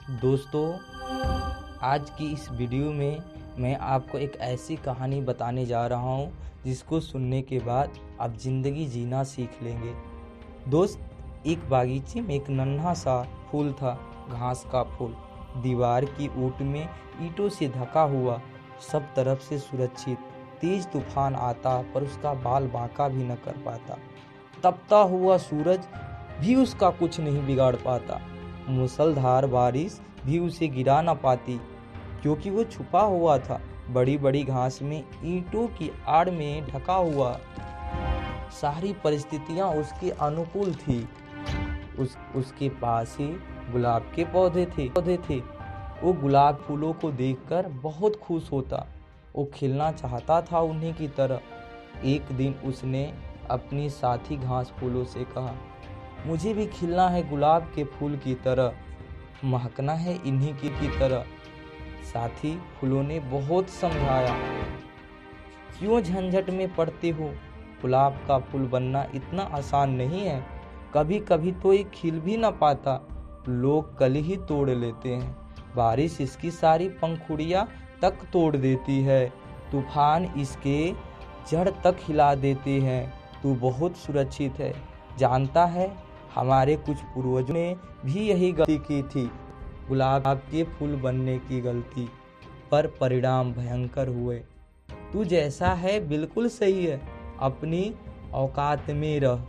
दोस्तों, आज की इस वीडियो में मैं आपको एक ऐसी कहानी बताने जा रहा हूँ जिसको सुनने के बाद आप ज़िंदगी जीना सीख लेंगे। दोस्त, एक बागीचे में एक नन्हा सा फूल था, घास का फूल। दीवार की ऊंट में ईंटों से ढका हुआ, सब तरफ से सुरक्षित। तेज तूफान आता पर उसका बाल बांका भी न कर पाता। तपता हुआ सूरज भी उसका कुछ नहीं बिगाड़ पाता। मूसलाधार बारिश भी उसे गिरा न पाती, क्योंकि वो छुपा हुआ था बड़ी बड़ी घास में, ईंटों की आड़ में ढका हुआ। सारी परिस्थितियां उसके अनुकूल थी। उसके पास ही गुलाब के पौधे थे। वो गुलाब फूलों को देखकर बहुत खुश होता। वो खिलना चाहता था उन्हीं की तरह। एक दिन उसने अपनी साथी घास फूलों से कहा, मुझे भी खिलना है गुलाब के फूल की तरह, महकना है इन्हीं की तरह। साथी फूलों ने बहुत समझाया, क्यों झंझट में पड़ते हो, गुलाब का फूल बनना इतना आसान नहीं है। कभी कभी तो ये खिल भी ना पाता, लोग कल ही तोड़ लेते हैं। बारिश इसकी सारी पंखुड़ियां तक तोड़ देती है, तूफान इसके जड़ तक हिला देते हैं। तू बहुत सुरक्षित है। जानता है, हमारे कुछ पूर्वजों ने भी यही गलती की थी, गुलाब के फूल बनने की गलती, पर परिणाम भयंकर हुए। तू जैसा है बिल्कुल सही है, अपनी औकात में रह।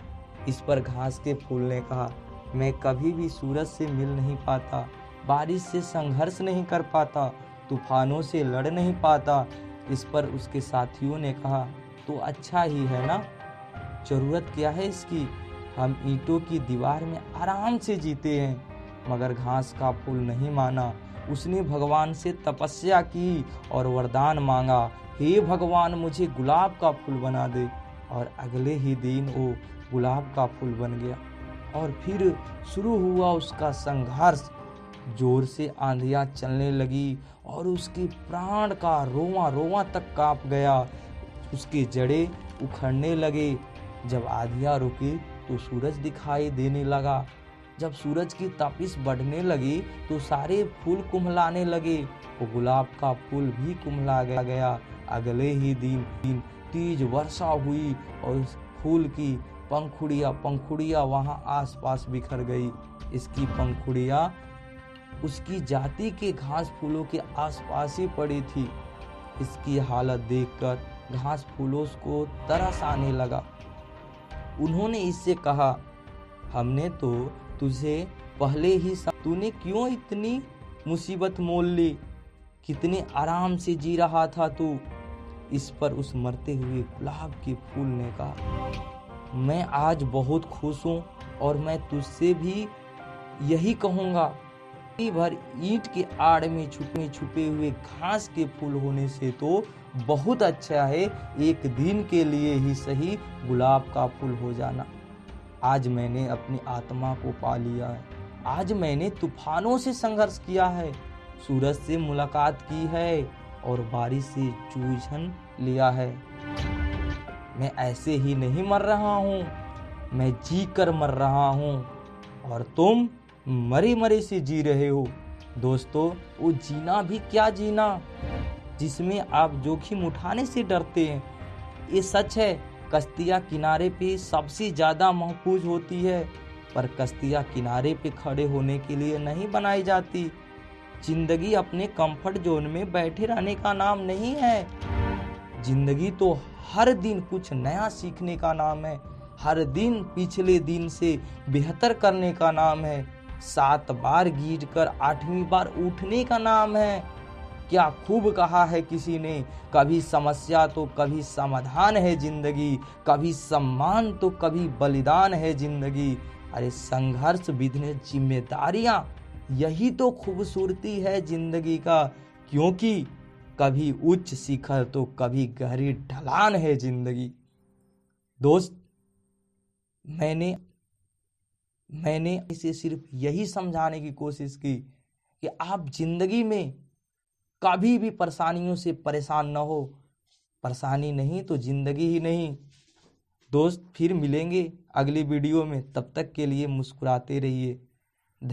इस पर घास के फूल ने कहा, मैं कभी भी सूरज से मिल नहीं पाता, बारिश से संघर्ष नहीं कर पाता, तूफानों से लड़ नहीं पाता। इस पर उसके साथियों ने कहा, तो अच्छा ही है ना, जरूरत क्या है इसकी, हम ईंटों की दीवार में आराम से जीते हैं। मगर घास का फूल नहीं माना। उसने भगवान से तपस्या की और वरदान मांगा, हे भगवान, मुझे गुलाब का फूल बना दे। और अगले ही दिन वो गुलाब का फूल बन गया। और फिर शुरू हुआ उसका संघर्ष। जोर से आंधियां चलने लगी और उसके प्राण का रोवां रोवां तक कांप गया। उसके जड़ें उखड़ने लगे। जब आंधियां रुकी तो सूरज दिखाई देने लगा। जब सूरज की तपिश बढ़ने लगी तो सारे फूल कुम्हलाने लगे। वो गुलाब का फूल भी कुम्हला गया। अगले ही दिन तेज वर्षा हुई और उस फूल की पंखुड़ियां वहां आसपास बिखर गई। इसकी पंखुड़ियां उसकी जाति के घास फूलों के आसपास ही पड़ी थी। इसकी हालत देखकर घास फूलों को तरस आने लगा। उन्होंने इससे कहा, हमने तो तुझे पहले ही तूने क्यों इतनी मुसीबत मोल ली, कितने आराम से जी रहा था तू। इस पर उस मरते हुए गुलाब के फूल ने कहा, मैं आज बहुत खुश हूँ और मैं तुझसे भी यही कहूँगा, भर ईंट के आड़ में छुपे हुए घास के फूल होने से तो बहुत अच्छा है एक दिन के लिए ही सही गुलाब का फूल हो जाना। आज मैंने अपनी आत्मा को पा लिया है। आज मैंने तूफानों से संघर्ष किया है, सूरज से मुलाकात की है और बारिश से जूझन लिया है। मैं ऐसे ही नहीं मर रहा हूँ, मैं जी कर मर रहा हूँ और तुम मरे से जी रहे हो। दोस्तों, वो जीना भी क्या जीना जिसमें आप जोखिम उठाने से डरते हैं। ये सच है, कश्तियाँ किनारे पे सबसे ज़्यादा महफूज होती है, पर कश्तियाँ किनारे पे खड़े होने के लिए नहीं बनाई जाती। जिंदगी अपने कंफर्ट जोन में बैठे रहने का नाम नहीं है। जिंदगी तो हर दिन कुछ नया सीखने का नाम है, हर दिन पिछले दिन से बेहतर करने का नाम है, 7 बार गिरकर 8वीं बार उठने का नाम है। क्या खूब कहा है किसी ने, कभी समस्या तो कभी समाधान है जिंदगी, कभी सम्मान तो कभी बलिदान है जिंदगी। अरे संघर्ष विघ्न जिम्मेदारियां, यही तो खूबसूरती है जिंदगी का, क्योंकि कभी उच्च शिखर तो कभी गहरी ढलान है जिंदगी। दोस्त, मैंने इसे सिर्फ यही समझाने की कोशिश की कि आप जिंदगी में कभी भी परेशानियों से परेशान न हो। परेशानी नहीं तो जिंदगी ही नहीं। दोस्त, फिर मिलेंगे अगली वीडियो में, तब तक के लिए मुस्कुराते रहिए।